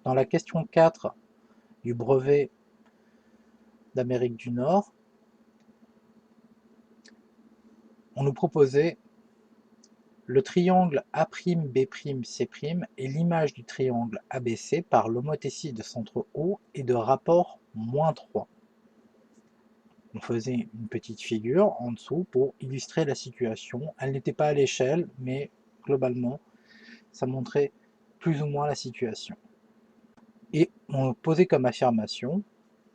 Dans la question 4 du brevet d'Amérique du Nord, on nous proposait le triangle A'B'C' est l'image du triangle ABC par l'homothétie de centre O et de rapport -3. On faisait une petite figure en dessous pour illustrer la situation. Elle n'était pas à l'échelle, mais globalement, ça montrait plus ou moins la situation. Et on posait comme affirmation,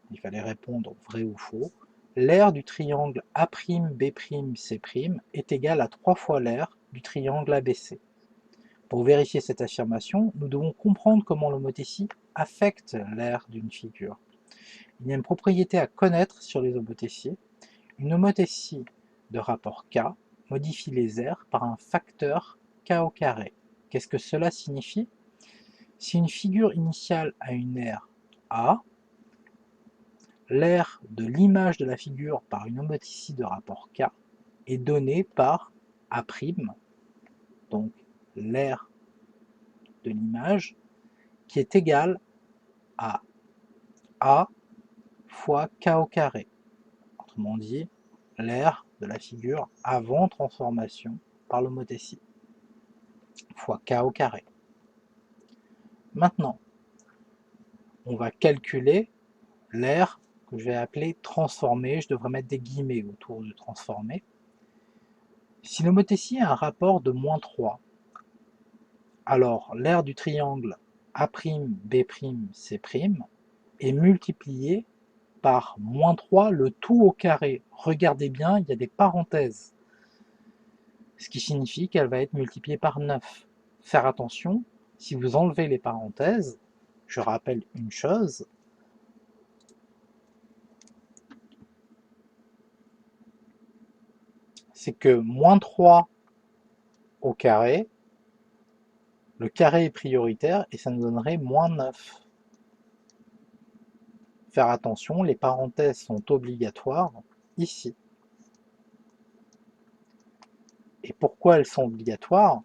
il fallait répondre vrai ou faux, l'aire du triangle A'B'C' est égal à 3 fois l'aire du triangle ABC. Pour vérifier cette affirmation, nous devons comprendre comment l'homothétie affecte l'aire d'une figure. Il y a une propriété à connaître sur les homothéties. Une homothétie de rapport K modifie les aires par un facteur K au carré. Qu'est-ce que cela signifie? Si une figure initiale a une aire A, l'aire de l'image de la figure par une homothétie de rapport K est donnée par A', donc l'aire de l'image, qui est égale à A fois K au carré. Autrement dit, l'aire de la figure avant transformation par l'homothétie, fois K au carré. Maintenant, on va calculer l'aire que je vais appeler transformée. Je devrais mettre des guillemets autour de transformée. Si l'homothétie a un rapport de -3, alors l'aire du triangle A'B'C' est multipliée par -3 le tout au carré. Regardez bien, il y a des parenthèses, ce qui signifie qu'elle va être multipliée par 9. Faire attention, si vous enlevez les parenthèses, je rappelle une chose, c'est que -3 au carré, le carré est prioritaire et ça nous donnerait -9. Faire attention, les parenthèses sont obligatoires ici. Et pourquoi elles sont obligatoires?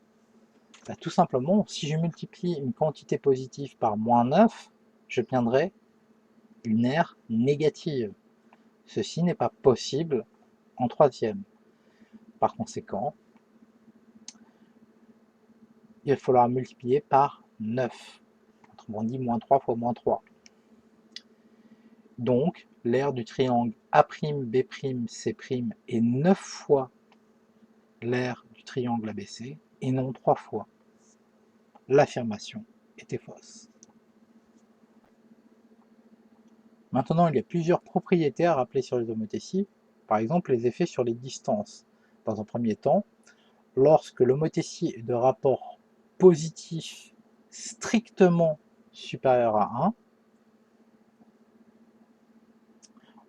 Tout simplement, si je multiplie une quantité positive par -9, j'obtiendrai une aire négative. Ceci n'est pas possible en troisième. Par conséquent, il va falloir multiplier par 9. Autrement dit, -3 fois -3. Donc, l'aire du triangle A'B'C' est 9 fois l'aire du triangle ABC et non 3 fois. L'affirmation était fausse. Maintenant, il y a plusieurs propriétés à rappeler sur les homothéties, par exemple les effets sur les distances. Dans un premier temps, lorsque l'homothétie est de rapport positif strictement supérieur à 1,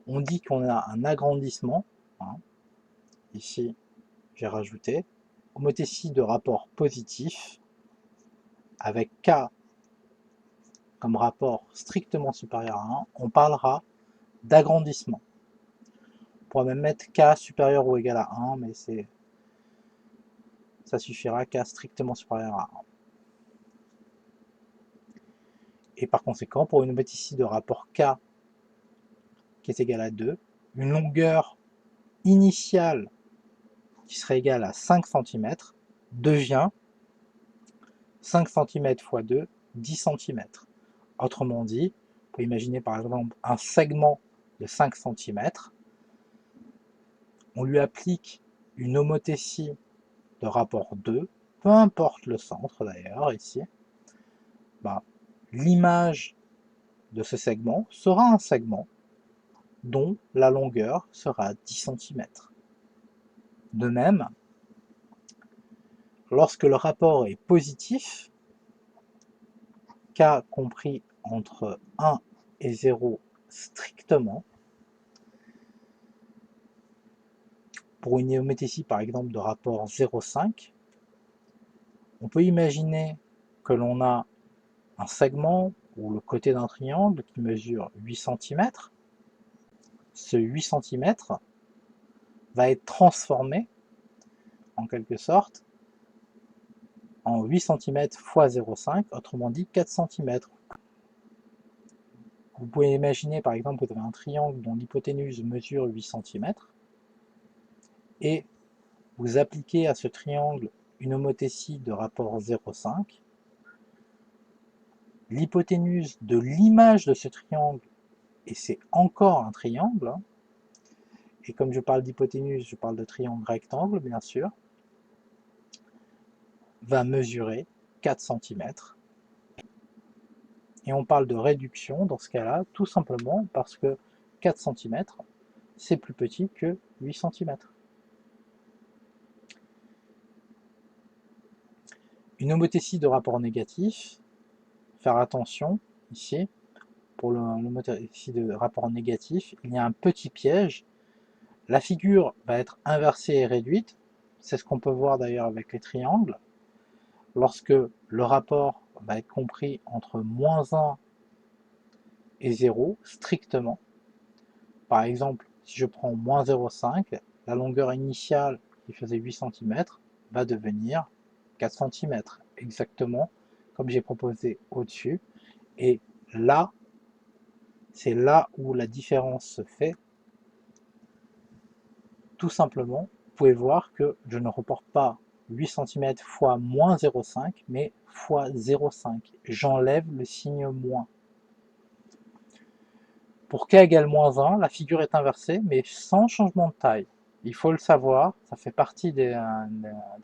on dit qu'on a un agrandissement, ici j'ai rajouté, homothétie de rapport positif, avec K comme rapport strictement supérieur à 1, on parlera d'agrandissement. On pourra même mettre K supérieur ou égal à 1, mais ça suffira, K strictement supérieur à 1. Et par conséquent, pour une homothétie de rapport K qui est égale à 2, une longueur initiale qui serait égale à 5 cm devient 5 cm fois 2, 10 cm. Autrement dit, on peut imaginer par exemple un segment de 5 cm, on lui applique une homothétie de rapport 2, peu importe le centre d'ailleurs ici, l'image de ce segment sera un segment dont la longueur sera 10 cm. De même, lorsque le rapport est positif, K compris entre 1 et 0 strictement, pour une homothétie par exemple de rapport 0,5, on peut imaginer que l'on a un segment ou le côté d'un triangle qui mesure 8 cm. Ce 8 cm va être transformé en quelque sorte en 8 cm fois 0,5, autrement dit 4 cm. Vous pouvez imaginer par exemple que vous avez un triangle dont l'hypoténuse mesure 8 cm et vous appliquez à ce triangle une homothétie de rapport 0,5. L'hypoténuse de l'image de ce triangle, et c'est encore un triangle, hein, et comme je parle d'hypoténuse, je parle de triangle rectangle bien sûr, va mesurer 4 cm. Et on parle de réduction dans ce cas-là, tout simplement parce que 4 cm, c'est plus petit que 8 cm. Une homothétie de rapport négatif, faire attention ici, pour l'homothétie de rapport négatif, il y a un petit piège. La figure va être inversée et réduite, c'est ce qu'on peut voir d'ailleurs avec les triangles, lorsque le rapport va être compris entre moins 1 et 0, strictement. Par exemple, si je prends moins 0,5, la longueur initiale qui faisait 8 cm va devenir 4 cm, exactement comme j'ai proposé au-dessus. Et là, c'est là où la différence se fait. Tout simplement, vous pouvez voir que je ne reporte pas 8 cm fois moins 0,5, mais fois 0,5. J'enlève le signe moins. Pour k égale moins 1, la figure est inversée, mais sans changement de taille. Il faut le savoir, ça fait partie des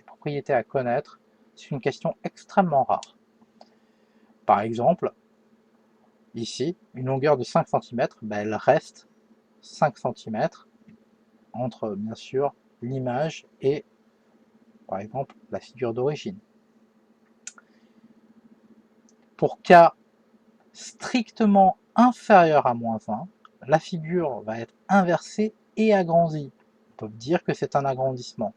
propriétés à connaître. C'est une question extrêmement rare. Par exemple, ici, une longueur de 5 cm, elle reste 5 cm entre, bien sûr, l'image et, par exemple, la figure d'origine. Pour k strictement inférieur à moins 1, la figure va être inversée et agrandie. On peut dire que c'est un agrandissement.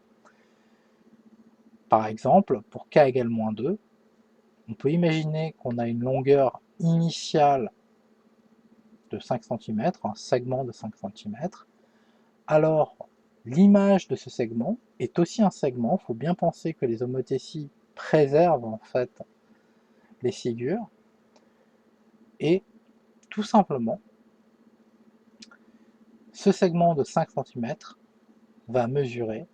Par exemple, pour k égale moins 2, on peut imaginer qu'on a une longueur initiale de 5 cm, un segment de 5 cm. Alors, l'image de ce segment est aussi un segment. Il faut bien penser que les homothéties préservent en fait les figures. Et tout simplement, ce segment de 5 cm va mesurer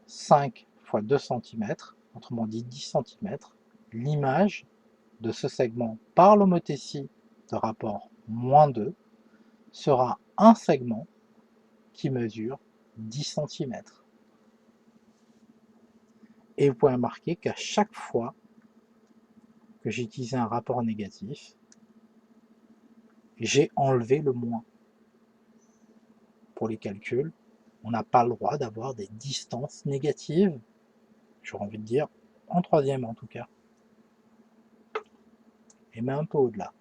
5 fois 2 cm, autrement dit 10 cm. L'image de ce segment par l'homothétie de rapport moins 2 sera un segment qui mesure 10 cm. Et vous pouvez remarquer qu'à chaque fois que j'ai utilisé un rapport négatif, j'ai enlevé le moins. Pour les calculs, on n'a pas le droit d'avoir des distances négatives, j'aurais envie de dire, en troisième en tout cas, et même un peu au-delà.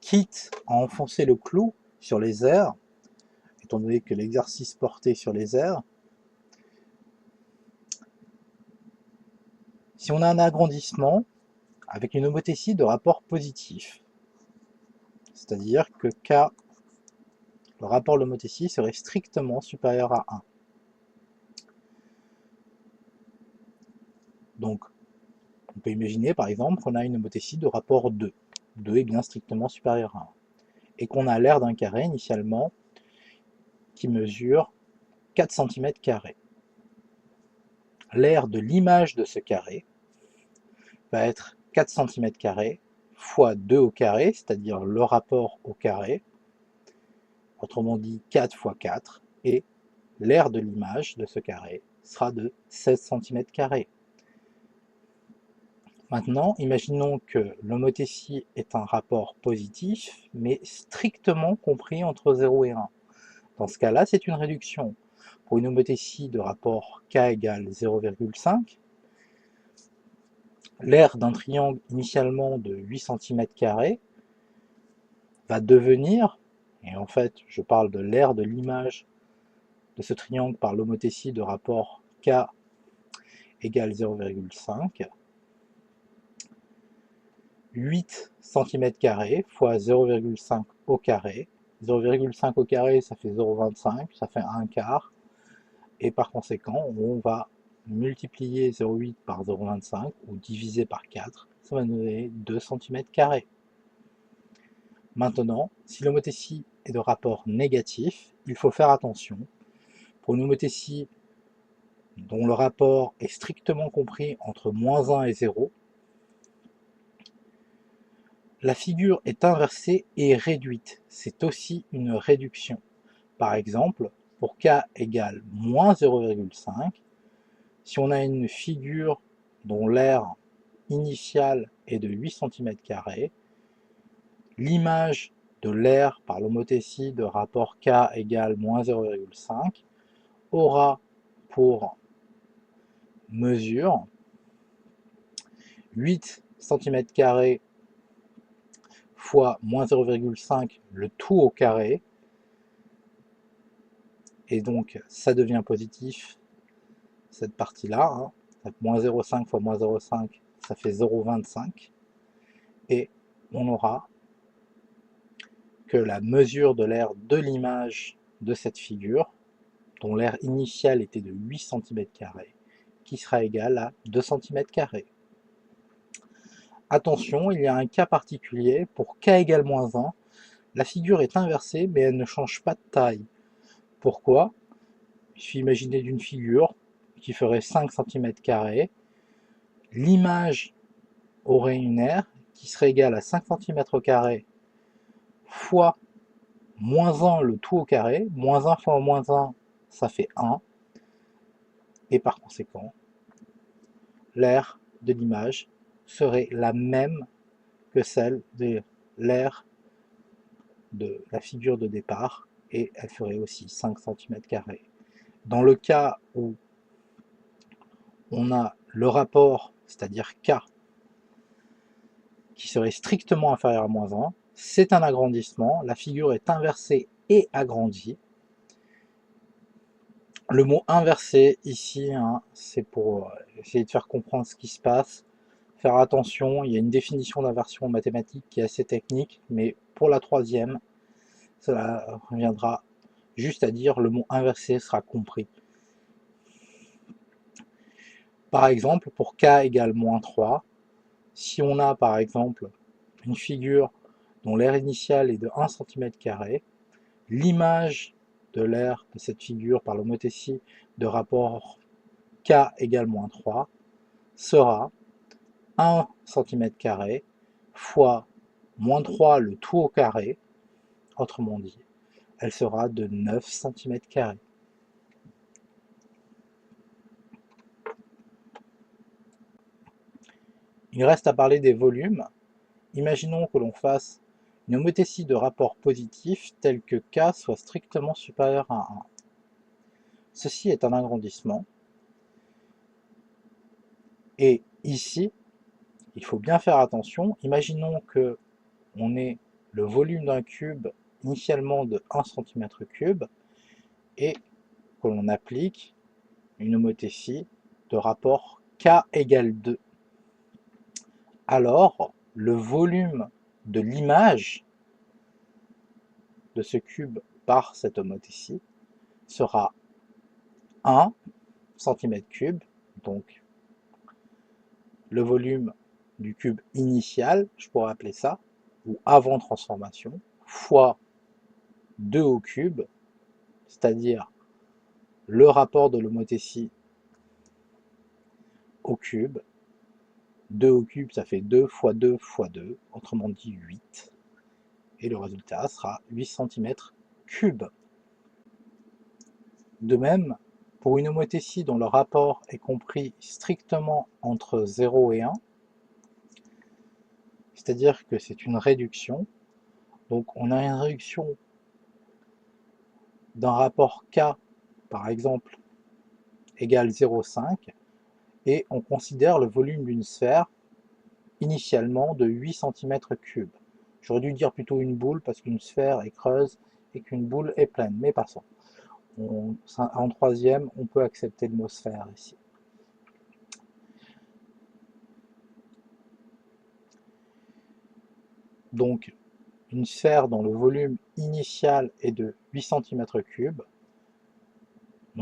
Quitte à enfoncer le clou sur les aires, étant donné que l'exercice portait sur les aires, si on a un agrandissement avec une homothétie de rapport positif, c'est-à-dire que K, le rapport de l'homothétie serait strictement supérieur à 1. Donc, on peut imaginer par exemple qu'on a une homothétie de rapport 2. 2 est bien strictement supérieur à 1. Et qu'on a l'aire d'un carré initialement qui mesure 4 cm². L'aire de l'image de ce carré va être 4 cm² fois 2 au carré, c'est-à-dire le rapport au carré, autrement dit 4 fois 4, et l'aire de l'image de ce carré sera de 16 cm². Maintenant, imaginons que l'homothétie est un rapport positif, mais strictement compris entre 0 et 1. Dans ce cas-là, c'est une réduction. Pour une homothétie de rapport k égale 0,5, l'aire d'un triangle initialement de 8 cm² va devenir, et en fait je parle de l'aire de l'image de ce triangle par l'homothétie de rapport k égale 0,5, 8 cm² fois 0,5 au carré. 0,5 au carré, ça fait 0,25, ça fait 1 quart. Et par conséquent, on va multiplier 0,8 par 0,25 ou diviser par 4, ça va nous donner 2 cm². Maintenant, si l'homothétie est de rapport négatif, il faut faire attention. Pour une homothétie dont le rapport est strictement compris entre -1 et 0, la figure est inversée et réduite. C'est aussi une réduction. Par exemple, pour k égale moins 0,5, si on a une figure dont l'aire initiale est de 8 cm², l'image de l'aire par l'homothétie de rapport k égale moins 0,5 aura pour mesure 8 cm² fois moins 0,5 le tout au carré, et donc ça devient positif, cette partie-là, hein. Moins 0,5 fois moins 0,5, ça fait 0,25, et on aura que la mesure de l'aire de l'image de cette figure, dont l'aire initiale était de 8 cm², qui sera égale à 2 cm². Attention, il y a un cas particulier, pour k égale moins 1, la figure est inversée, mais elle ne change pas de taille. Pourquoi? Il suffit d'imaginer d'une figure qui ferait 5 cm², l'image aurait une aire qui serait égale à 5 cm² fois moins 1 le tout au carré, moins 1 fois moins 1, ça fait 1, et par conséquent, l'aire de l'image serait la même que celle de l'aire de la figure de départ, et elle ferait aussi 5 cm². Dans le cas où on a le rapport, c'est-à-dire k, qui serait strictement inférieur à moins 1, c'est un agrandissement, la figure est inversée et agrandie. Le mot inversé ici, hein, c'est pour essayer de faire comprendre ce qui se passe. Faire attention, il y a une définition d'inversion en mathématiques qui est assez technique, mais pour la troisième, ça reviendra juste à dire le mot inversé sera compris. Par exemple, pour k égale moins 3, si on a par exemple une figure dont l'aire initiale est de 1 cm², l'image de l'aire de cette figure par l'homothétie de rapport k égale moins 3 sera 1 cm² fois moins 3 le tout au carré, autrement dit, elle sera de 9 cm². Il reste à parler des volumes. Imaginons que l'on fasse une homothétie de rapport positif telle que k soit strictement supérieur à 1. Ceci est un agrandissement. Et ici, il faut bien faire attention. Imaginons que on ait le volume d'un cube initialement de 1 cm³ et que l'on applique une homothétie de rapport k égale 2. Alors, le volume de l'image de ce cube par cette homothétie sera 1 cm³, donc le volume du cube initial, je pourrais appeler ça, ou avant transformation, fois 2 au cube, c'est-à-dire le rapport de l'homothétie au cube. 2 au cube, ça fait 2 fois 2 fois 2, autrement dit 8. Et le résultat sera 8 cm³. De même, pour une homothétie dont le rapport est compris strictement entre 0 et 1, c'est-à-dire que c'est une réduction, donc on a une réduction d'un rapport k, par exemple, égale 0,5, et on considère le volume d'une sphère initialement de 8 cm³. J'aurais dû dire plutôt une boule parce qu'une sphère est creuse et qu'une boule est pleine, mais passons. En troisième, on peut accepter le mot sphère ici. Donc, une sphère dont le volume initial est de 8 cm³,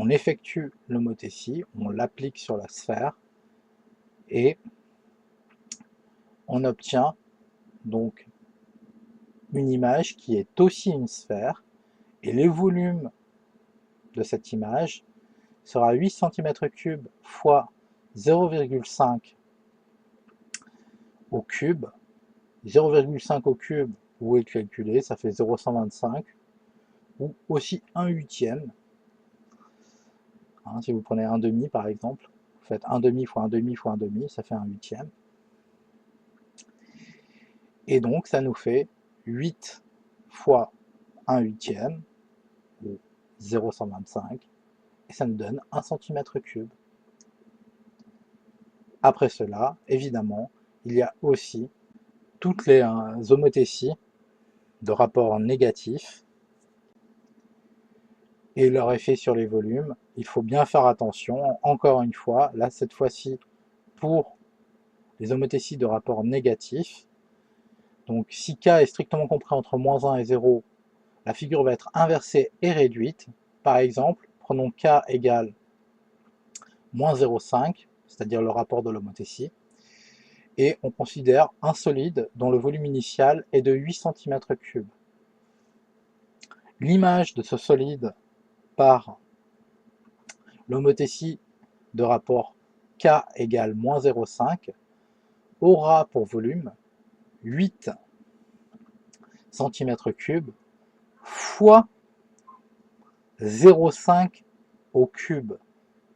on effectue l'homothétie, on l'applique sur la sphère, et on obtient donc une image qui est aussi une sphère, et les volumes de cette image sera 8 cm3 fois 0,5 au cube. 0,5 au cube, vous pouvez le calculer, ça fait 0,125, ou aussi 1/8. Si vous prenez 1/2 par exemple, vous faites 1/2 fois 1/2 fois 1/2, ça fait 1/8. Et donc ça nous fait 8 fois 1/8, ou 0,125, et ça nous donne 1 cm3. Après cela, évidemment, il y a aussi toutes les homothéties de rapport négatif et leur effet sur les volumes. Il faut bien faire attention, encore une fois, là cette fois-ci pour les homothéties de rapport négatif. Donc si K est strictement compris entre moins 1 et 0, la figure va être inversée et réduite. Par exemple, prenons K égale moins 0,5, c'est-à-dire le rapport de l'homothétie, et on considère un solide dont le volume initial est de 8 cm3. L'image de ce solide par l'homothétie de rapport K égale moins 0,5 aura pour volume 8 cm3 fois 0,5 au cube.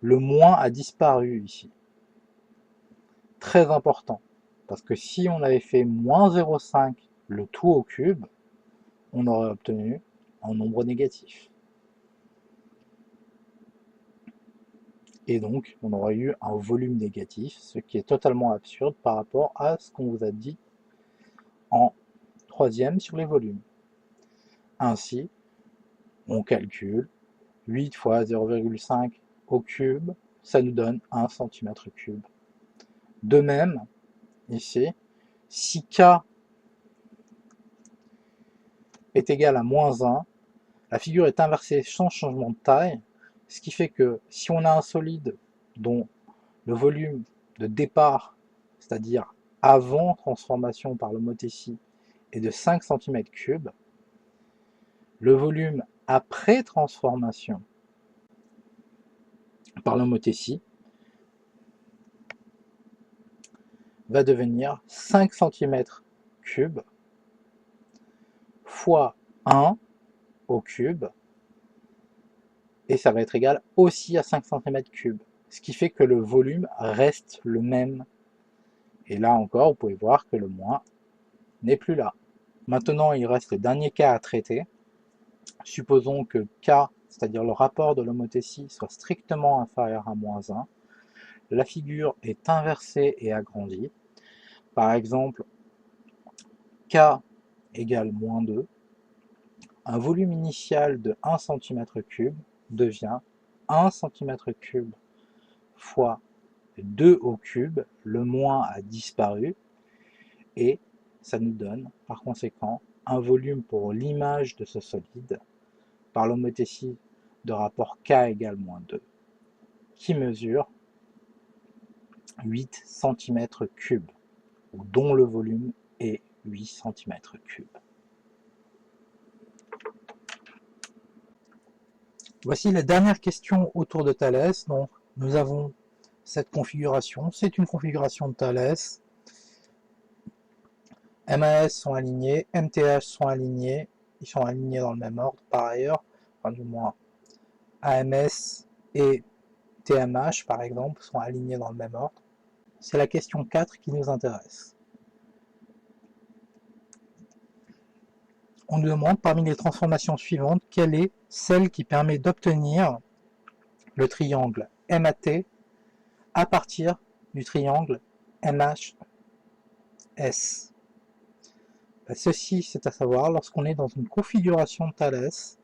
Le moins a disparu ici. Très important, parce que si on avait fait moins 0,5 le tout au cube, on aurait obtenu un nombre négatif. Et donc, on aurait eu un volume négatif, ce qui est totalement absurde par rapport à ce qu'on vous a dit en troisième sur les volumes. Ainsi, on calcule 8 fois 0,5 au cube, ça nous donne 1 cm3. De même, ici, si K est égal à moins 1, la figure est inversée sans changement de taille, ce qui fait que si on a un solide dont le volume de départ, c'est-à-dire avant transformation par l'homothétie, est de 5 cm3, le volume après transformation par l'homothétie va devenir 5 cm3 fois 1 au cube, et ça va être égal aussi à 5 cm3, ce qui fait que le volume reste le même. Et là encore, vous pouvez voir que le moins n'est plus là. Maintenant, il reste le dernier cas à traiter. Supposons que K, c'est-à-dire le rapport de l'homothétie, soit strictement inférieur à moins 1. La figure est inversée et agrandie. Par exemple, K égale moins 2. Un volume initial de 1 cm3 devient 1 cm3 fois 2 au cube, le moins a disparu, et ça nous donne par conséquent un volume pour l'image de ce solide par l'homothétie de rapport K égale moins 2 qui mesure 8 cm3, ou dont le volume est 8 cm3. Voici la dernière question autour de Thalès. Donc, nous avons cette configuration. C'est une configuration de Thalès. MAS sont alignés, MTH sont alignés. Ils sont alignés dans le même ordre par ailleurs. Enfin, du moins, AMS et TMH, par exemple, sont alignés dans le même ordre. C'est la question 4 qui nous intéresse. On nous demande parmi les transformations suivantes, quelle est celle qui permet d'obtenir le triangle MAT à partir du triangle MHS. Ceci, c'est à savoir, lorsqu'on est dans une configuration de Thalès,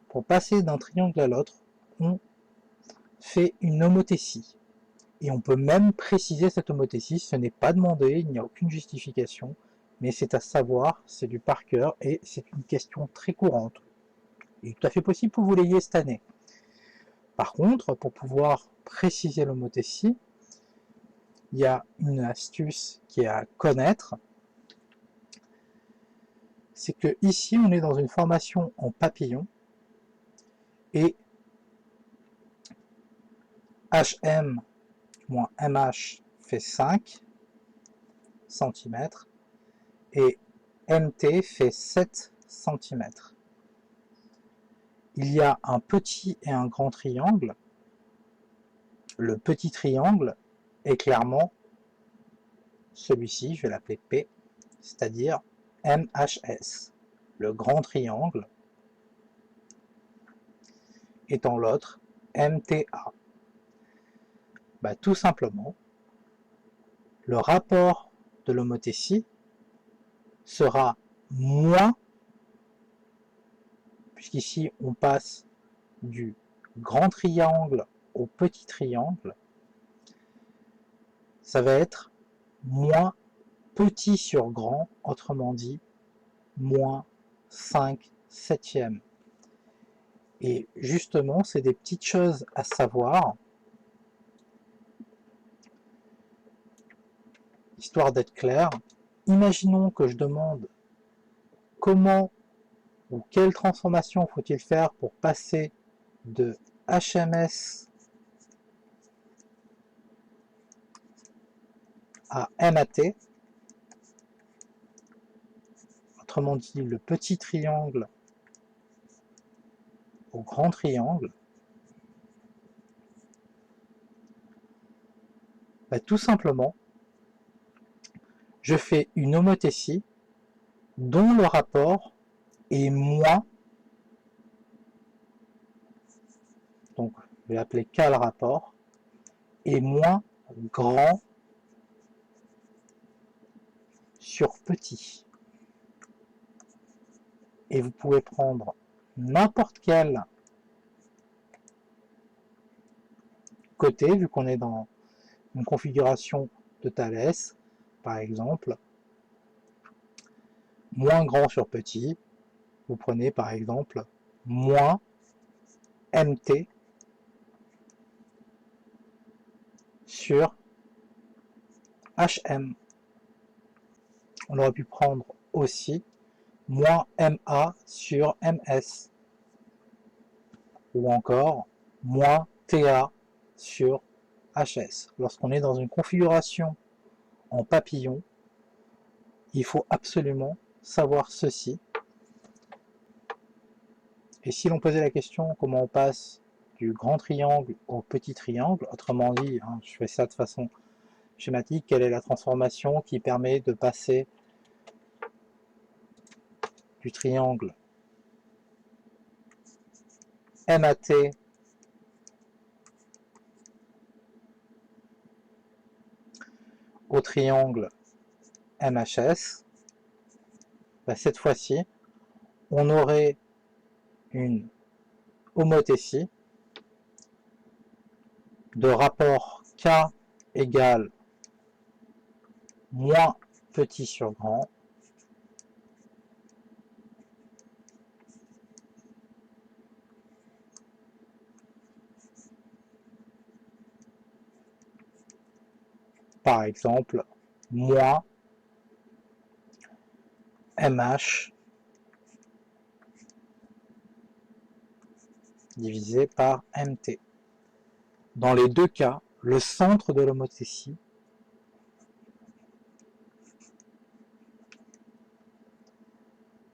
pour passer d'un triangle à l'autre, on fait une homothétie. Et on peut même préciser cette homothétie, ce n'est pas demandé, il n'y a aucune justification, mais c'est à savoir, c'est du par cœur, et c'est une question très courante. Il est tout à fait possible que vous l'ayez cette année. Par contre, pour pouvoir préciser l'homothétie, il y a une astuce qui est à connaître, c'est que ici on est dans une formation en papillon et HM moins MH fait 5 cm et MT fait 7 cm. Il y a un petit et un grand triangle. Le petit triangle est clairement celui-ci, je vais l'appeler P, c'est-à-dire MHS. Le grand triangle étant l'autre MTA. Bah, tout simplement, le rapport de l'homothétie sera moins, puisqu'ici on passe du grand triangle au petit triangle, ça va être moins petit sur grand, autrement dit, moins 5 septièmes. Et justement, c'est des petites choses à savoir, histoire d'être clair. Imaginons que je demande comment ou quelle transformation faut-il faire pour passer de HMS à MAT, autrement dit le petit triangle au grand triangle. Bah, tout simplement, je fais une homothétie dont le rapport est moins, donc je vais l'appeler K le rapport, est moins grand sur petit. Et vous pouvez prendre n'importe quel côté, vu qu'on est dans une configuration de Thalès, par exemple, moins grand sur petit, vous prenez par exemple moins MT sur HM. On aurait pu prendre aussi moins MA sur MS, ou encore moins TA sur HS. Lorsqu'on est dans une configuration en papillon, il faut absolument savoir ceci. Et si l'on posait la question comment on passe du grand triangle au petit triangle, autrement dit, hein, je fais ça de façon schématique, quelle est la transformation qui permet de passer du triangle MAT au triangle MHS, bah cette fois-ci, on aurait une homothétie de rapport K égale moins petit sur grand par exemple moins MH divisé par MT. Dans les deux cas, le centre de l'homothétie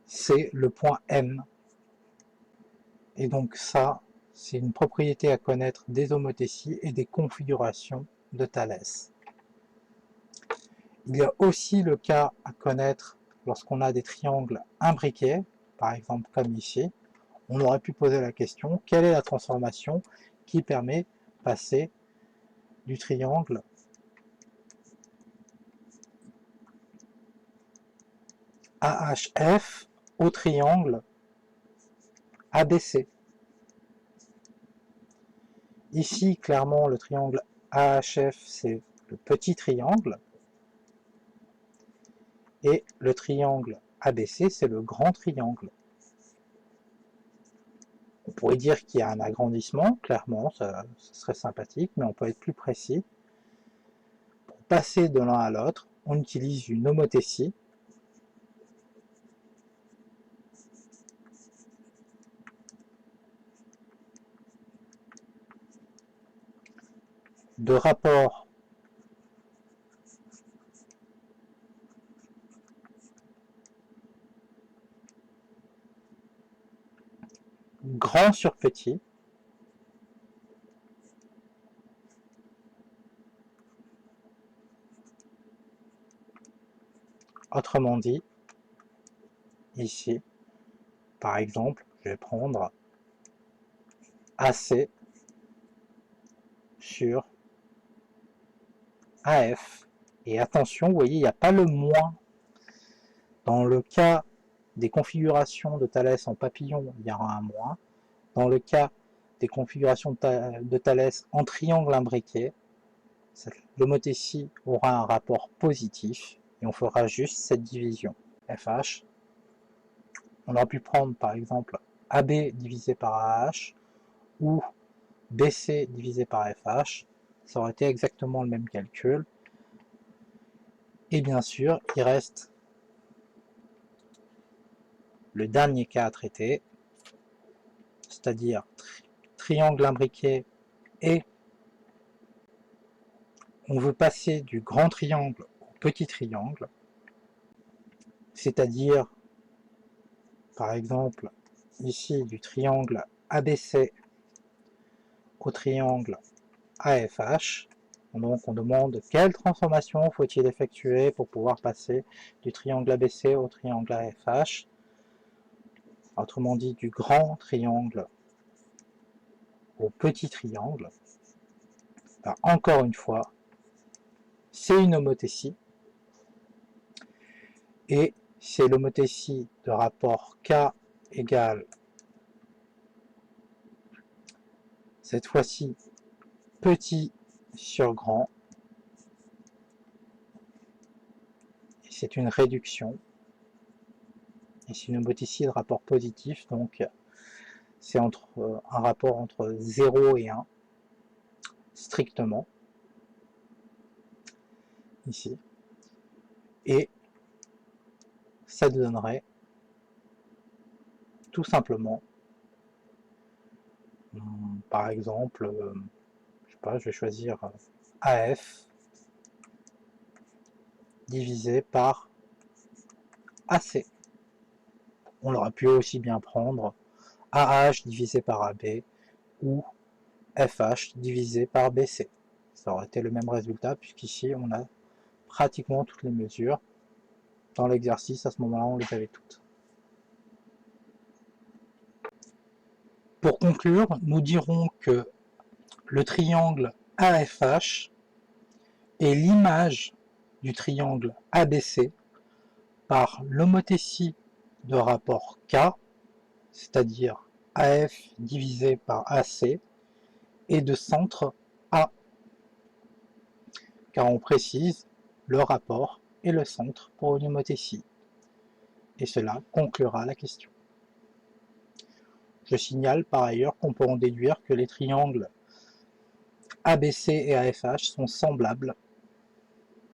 c'est le point M. Et donc ça, c'est une propriété à connaître des homothéties et des configurations de Thalès. Il y a aussi le cas à connaître lorsqu'on a des triangles imbriqués, par exemple comme ici. On aurait pu poser la question, quelle est la transformation qui permet de passer du triangle AHF au triangle ABC. Ici, clairement, le triangle AHF, c'est le petit triangle, et le triangle ABC, c'est le grand triangle. On pourrait dire qu'il y a un agrandissement, clairement, ça serait sympathique, mais on peut être plus précis. Pour passer de l'un à l'autre, on utilise une homothétie de rapport grand sur petit, autrement dit, ici, par exemple, je vais prendre AC sur AF. Et attention, vous voyez, il n'y a pas le moins. Dans le cas des configurations de Thalès en papillon, il y aura un moins. Dans le cas des configurations de Thalès en triangle imbriqué, l'homothétie aura un rapport positif et on fera juste cette division. FH, on aurait pu prendre par exemple AB divisé par AH ou BC divisé par FH, ça aurait été exactement le même calcul. Et bien sûr, il reste le dernier cas à traiter, c'est-à-dire triangle imbriqué et on veut passer du grand triangle au petit triangle, c'est-à-dire par exemple ici du triangle ABC au triangle AFH. Donc on demande quelle transformation faut-il effectuer pour pouvoir passer du triangle ABC au triangle AFH, autrement dit du grand triangle au petit triangle. Alors, encore une fois, c'est une homothétie, et c'est l'homothétie de rapport K égale, cette fois-ci, petit sur grand, et c'est une réduction, et c'est une homothétie de rapport positif, donc c'est un rapport entre 0 et 1, strictement, ici, et ça donnerait tout simplement, par exemple, je sais pas, je vais choisir AF divisé par AC. On aurait pu aussi bien prendre AH divisé par AB ou FH divisé par BC. Ça aurait été le même résultat puisqu'ici on a pratiquement toutes les mesures. Dans l'exercice, à ce moment-là, on les avait toutes. Pour conclure, nous dirons que le triangle AFH est l'image du triangle ABC par l'homothétie de rapport K, c'est-à-dire AF divisé par AC, et de centre A, car on précise le rapport et le centre pour une homothétie. Et cela conclura la question. Je signale par ailleurs qu'on peut en déduire que les triangles ABC et AFH sont semblables